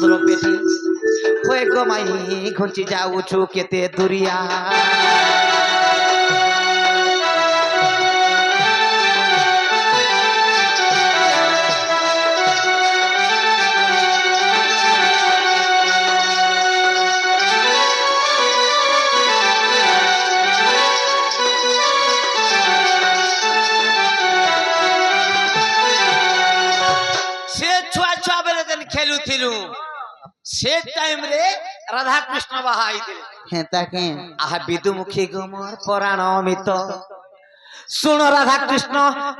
তোর পেটি হয়ে গো মাই ঘুঞ্চি যাউছু কেতে দুরিয়া खेलुथिलु से टाइम रे राधा कृष्ण बहाई दिले हे ताके आहा विदुमुखी गुमर पुराण अमित सुन राधा कृष्ण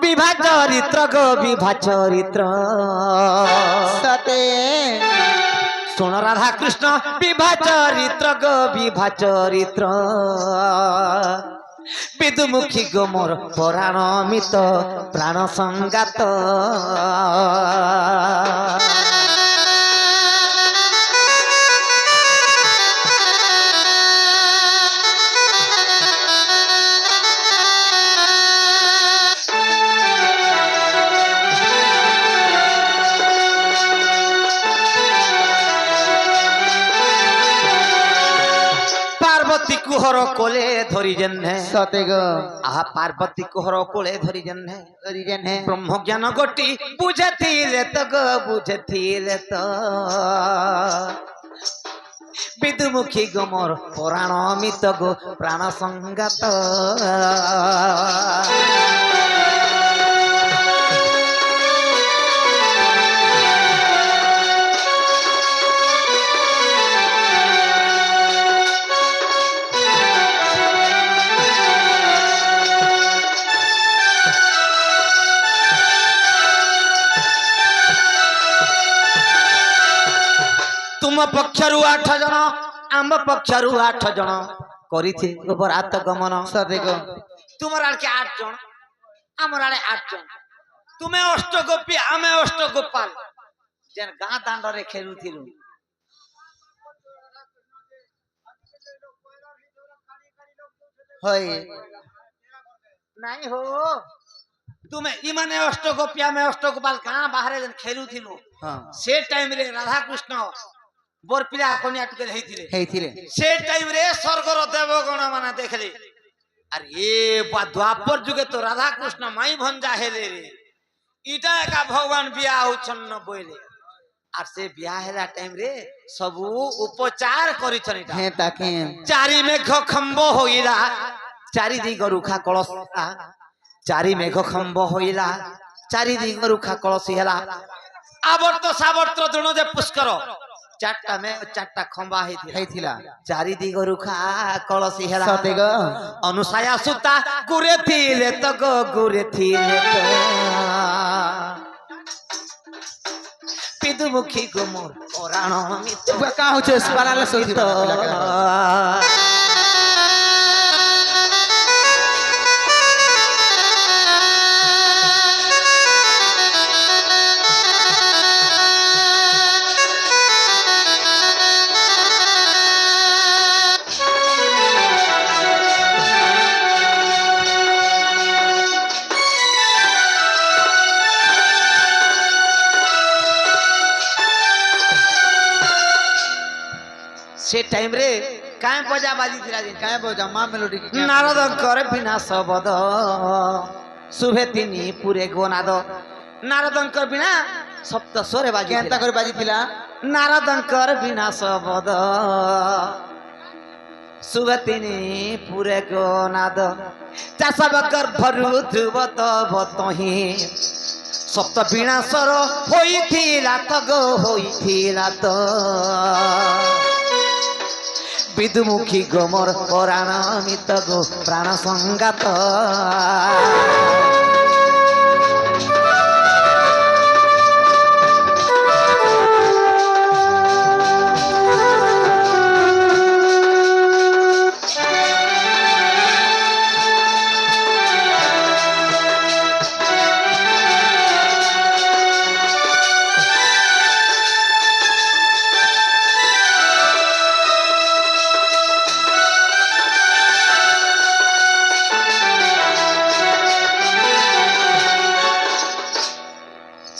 विभा चरित्र गो विभा चरित्र सते सुन राधा कृष्ण विभा चरित्र गो विभा चरित्र विदुमुखी गुमर पुराण अमित प्राण संगात पार्वती कुहर कोले धरी जन्हे सते गो आहा पार्वती कुहर कोले धरी जन्हे रिजन है ब्रह्म ज्ञान गोटी बुझथिले तो गो बुझथिले तो विदुमुखी गोमर पुराण अमित गो प्राण संगात तुम पक्षरु 8 जन आम पक्षरु 8 जन करिथि बरात गमन सते गो तुमर आड़ के 8 जन हमर आड़े 8 जन तुमे अष्टगोपी आमे अष्टगोपाल जेन गाँ दांड रे खेलुथिलु होय नहीं हो तुमे इमाने अष्टगोपी आमे अष्टगोपाल गाँ बाहर जेन खेलुथिलु हां से टाइम रे राधा कृष्ण बोरपिला कन्या टुके हेथिले हेथिले से टाइम रे स्वर्गर देवगण माने देखले अरे ए द्वापर जुगे तो राधा कृष्ण माई भंजा हेले रे इटा का भगवान बियाह होछन बोइले आर से बियाह हेला टाइम रे सबु उपचार करिछन इटा हे ताके चारि मेघ खंब होइला चारि दिग रुखा कलश चारि मेघ खंब होइला चारि दिग रुखा कलश हेला आवर्त सावर्त दुनो जे पुष्कर चारटा में चारटा खंबा हेथिला चारि दिग रुखा कलसी हेला सते गो अनुसाया सुता गुरे थिले तो गो गुरे थिले तो विदुमुखी गुमर पुराण अमित का होचे स्पराले सोथि से टाइम रे काय बजा बाजी थिला दिन काय बोजा मा मेलोडी नारद कर बिना शबद सुभे तिनी पुरे गोनाद नारद कर बिना सप्त स्वरे बाजी केनता कर बाजी थिला नारद कर बिना शबद सुभे तिनी पुरे गोनाद चासब कर भरु ध्रुव तब तही सप्त विनाशर होइथिला त गो होइथिला त विदुमुखी गोमर पुराण अमित गो प्राण संगात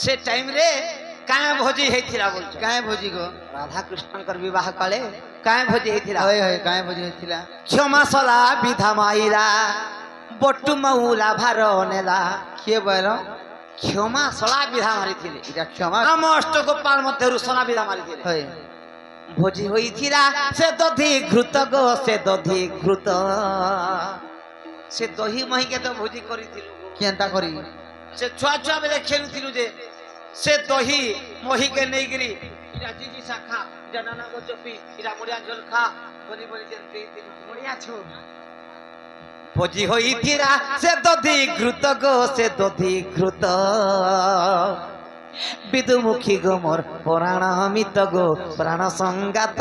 से टाइम रे काय ভোজি হয়েছিলা বলছো কায় ভোজি গো রাধা কৃষ্ণঙ্কর বিবাহ কালে কায় ভোজি হয়েছিলা হয় হয় কায় ভোজি হয়েছিল ক্ষমাসলা বিধা মাইরা বট্টু মৌলা ভার নেলা কিয়ে বল ক্ষমাসলা বিধা মারিছিলে এটা ক্ষমা ଆମ ଅଷ୍ଟଗୋପାଳ ମଧ୍ୟରୁ ସନା ବିଧା ମାରିଥିଲେ হয় ଭୋଜି ହୋଇଥିଲା ସେ ଦଧି ଘୃତ ଗୋ ସେ ଦଧି ଘୃତ ସେ ଦହି ମହିକେ ତ ଭୋଜି କରିଥିଲୁ কেনতা করি ସେ ଛୁଆ ଛୁଆ ବେଲେ ଖେଳୁଥିଲୁ ଯେ ସେ ଦହି ମହିକେ ନେଇକିରି ଇଟା ଜିଜି ଶାଖା ଇଟା ନାନା ଗଜପି ଇଟା ମୁଡ଼ିଆ ଝୋଲ ଖା ବଲି ବଲି ଯେନ୍ ଦେଇଥିଲୁ ମୁଡ଼ିଆ ଛୁ ଭୋଜି ହୋଇଥିଲା ସେ ଦଧି ଘୃତ ଗୋ ସେ ଦଧି ଘୃତ বিদুমুখী গো মোর পুরাণ মিত গো প্রাণ সংগাত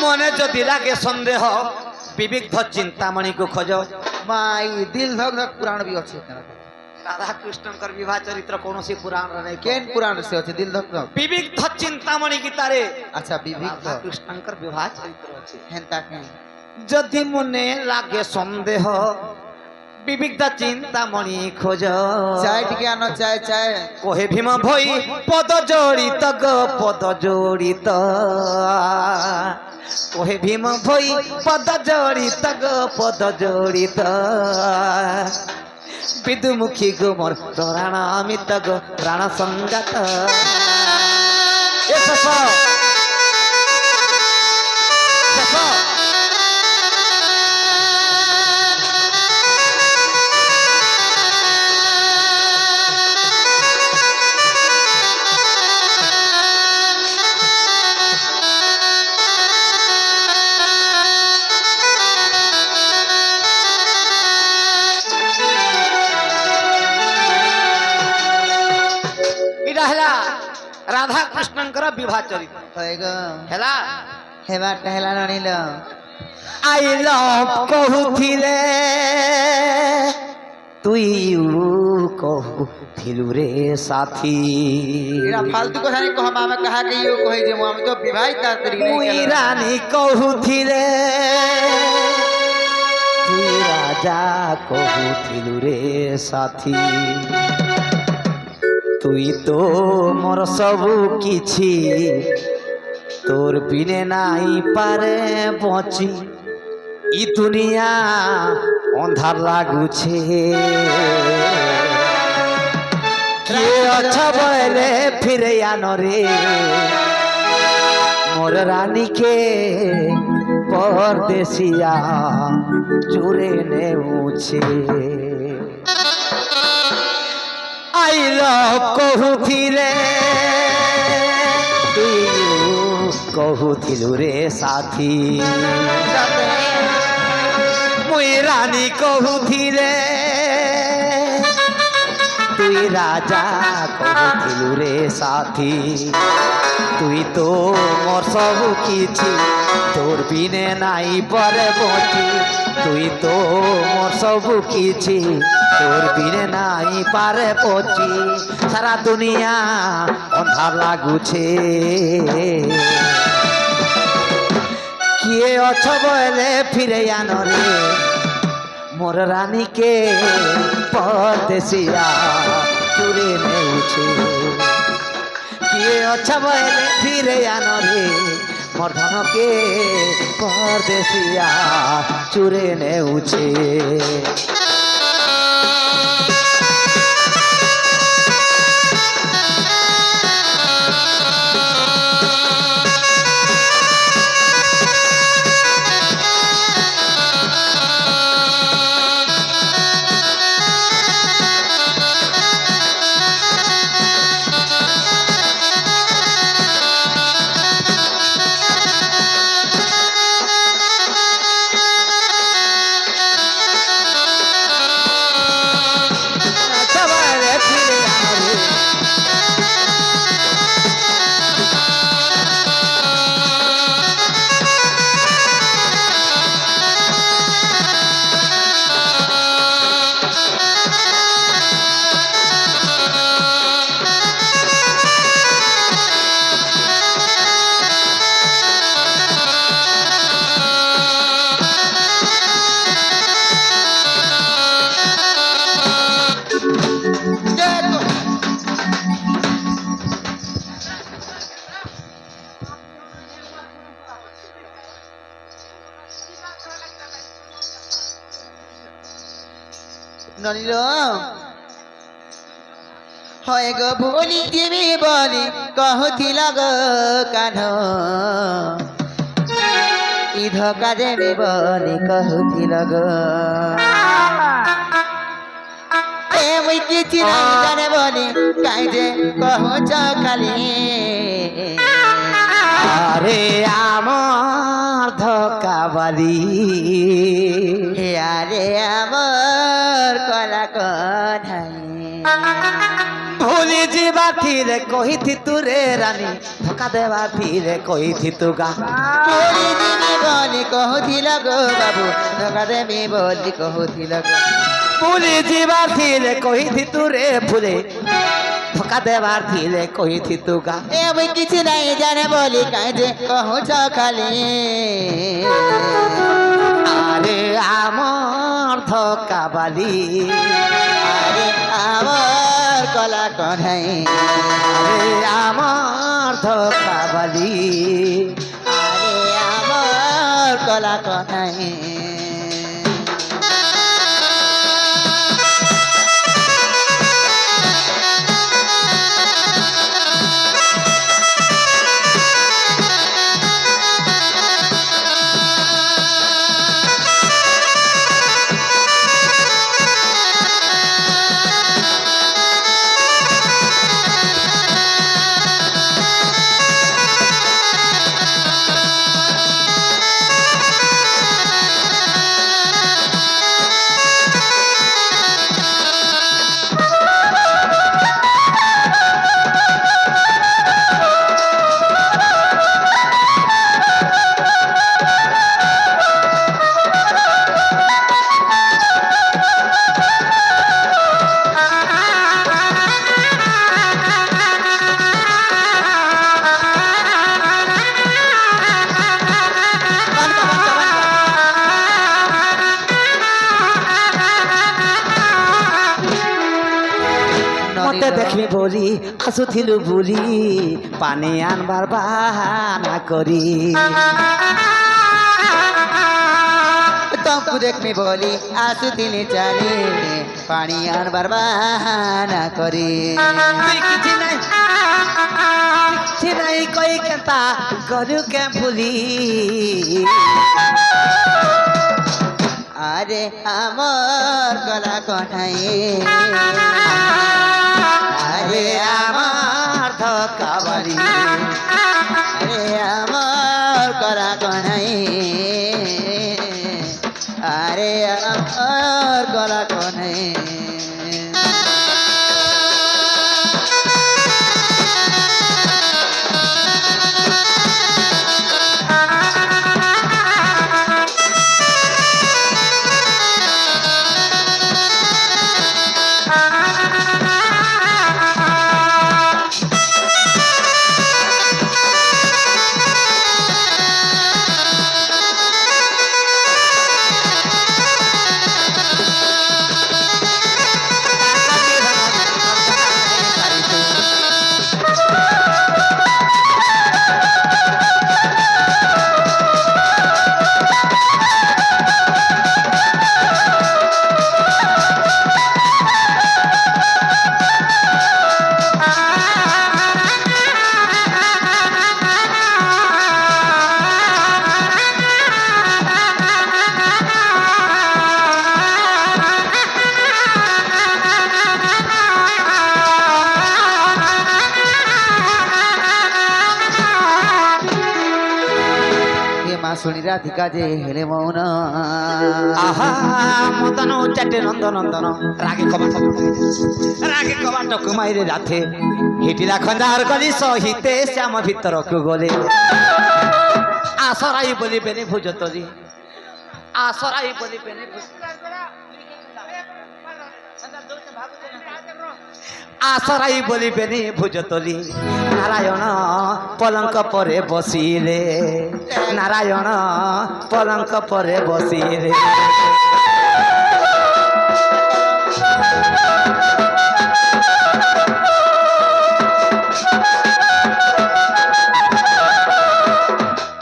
মনে যদি লাগে সন্দেহ বিবিধ চিন্তামণিকে খোঁজ মাই দিল ধক ধক পুরাণ বি আছে রাধা কৃষ্ণঙ্কর বিবাহ চরিত্র কৌশি পুরাণ নাই কেন পুরাণ সে আছে দিল ধক ধক বিবিধ চিন্তামণি গীতারে আচ্ছা বিবিধ রাধা কৃষ্ণঙ্কর বিবাহ চরিত্র আছে হেনতা কেন যদি মনে লাগে সন্দেহ বিবিধ চিন্তামণি খোঁজ চাই টিকে আনো চাই চাই কহে ভীম ভই পদ জড়িত গো পদ জড়িত কহে ভীম ভই পদ জড়িত গো পদ জড়িত বিদুমুখী গো মোর প্রাণ অমিত গো প্রাণ সংগাত এ শশ শশ এটা হেলা রাধা কৃষ্ণঙ্কর বিবাহ চরিত্র হয় গো হেলা হেবাটা হেলা ননিল আই লভ কহুথিলে তুই কহুথিলু রে সাথী এরা ফালতু কথা নাই কহ আমি কাহা কে ইও কই যে আমি তো বিবাহিত তাড়াতাড়ি মুই রানী কহুথিলে তুই রাজা কহুথিলু রে সাথী তুই তো মোর সবু কিছু তোর বিনে নাই পারে বচি ই দুনিয়া অন্ধার লাগুছে কে অছ বলে ফিরে আনরে মোর রানীকে পরদেশিয়া চুরে নেউছে আই লভ কহুথিলে তুই কহুথিলু রে সাথী মুই রানী কহুথিলে তুই রাজা কহুথিলু রে সাথী তুই তো মোর সবু কিছু তোর বিনে নাই পরে বচি তুই তো মোর সবু কিছু তোর বিনে নাই পারে পচি সারা দুনিয়া অন্ধার লাগুছে কিয়ে অছ বলে ফিরে আনরে মোর রানীকে পরদেশিয়া চুরে নেউছে কিয়ে অছ বলে ফিরে আনরে মোর ধনকে পরদেশিয়া চুরে নেউছে নলিল হয় গো ভুলি দিবি বলি কহুছিল গো কান ই ধোকা দেবি বলি কহুছিল গো মুই কিছু নাই জানে বলি কাই যে কহুছ খালি আরে আমার ধোকাবালি আরে আমার কলা কঠাই ভুলি ଯିବା ଥିଲେ କହିଥିତୁ ରେ ରାନୀ ଧୋକା ଦେବା ଥିଲେ କହିଥିତୁ ଗା ভুলি দিবি বলি কহুছিল গো বাবু ধোকা দেবি বলি কহুছিল গো ভুলি ଯିବା ଥିଲେ କହିଥିତୁ ରେ ଭୁলে ଧୋକା ଦେବାର ଥିଲେ କହିଥିତୁ ଗା এ মুই কিছু নাই জানে বলি কাই যে কহুছ খালি আরে আমার ধোকাবালি আরে আমার কলা কঠাই আরে আমার ধোকাবালি আরে আমার কলা কঠাই মতে দেখবি বলি আসুথিলু বুলি পানি আনবার বাহানা করি তমকু দেখবি বলি আসুতিলি চালি পানি আনবার বাহানা করি তুই କିଛି নাই কই কেতা গরু কে ভুলি আরে আমার গলা কঠাই আরে আমার ধোকাবালি আরে আমার গলা কঠাই আরে আমার গলা কঠাই শুনি রাধিকা যে হেলে মৌন আহা মদন চাটে নন্দ নন্দন রাগে কবাট কুমাইরে রাথে হিটিলা খঞ্জার গলি সহিতে শ্যাম ভিতরকু গলে আসরাই বলিবেনি ভুজতলি আসরাই বলিবেনি আসরাই বলিবেনি ভুজতলি নারায়ণ পলঙ্ক পরে বসিলে নারায়ণ পলঙ্ক পরে বসিলে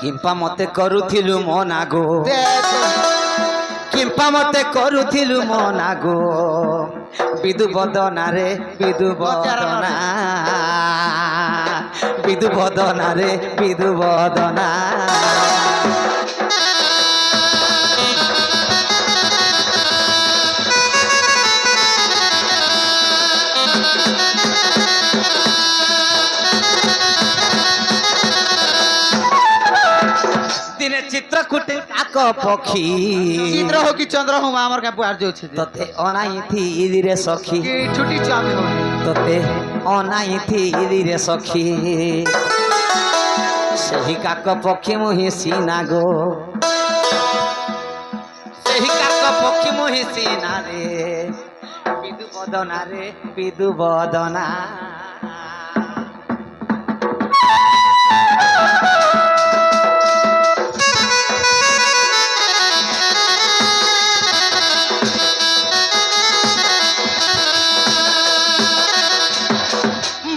কিম্পা মতে করুথিলু মনা গো চম্পা মতে করুথিলু মনা গো বিদু বদনা রে বিদু বদনা বিদু বদনা রে বিদু বদনা দিনে চিত্রকূটে কাক পক্ষী চিত্র হোক কি চন্দ্র হোক আমার কাছে বুঝ যাচ্ছে তোতে অনাইথি রে সখী কি ছুটি চামি হয় তোতে অনাইথি রে সখী ସେହି କାକ ପକ୍ଷୀ ମୁହିଁ ସିନା ଗୋ ସେହି କାକ ପକ୍ଷୀ ମୁହିଁ ସିନା ରେ ବିଦୁ ବଦନା ରେ ବିଦୁ ବଦନା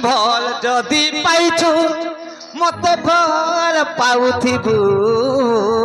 ଭଲ ଯଦି ପାଇଛୁ ମତେ ଭଲ ପାଉଥିବୁ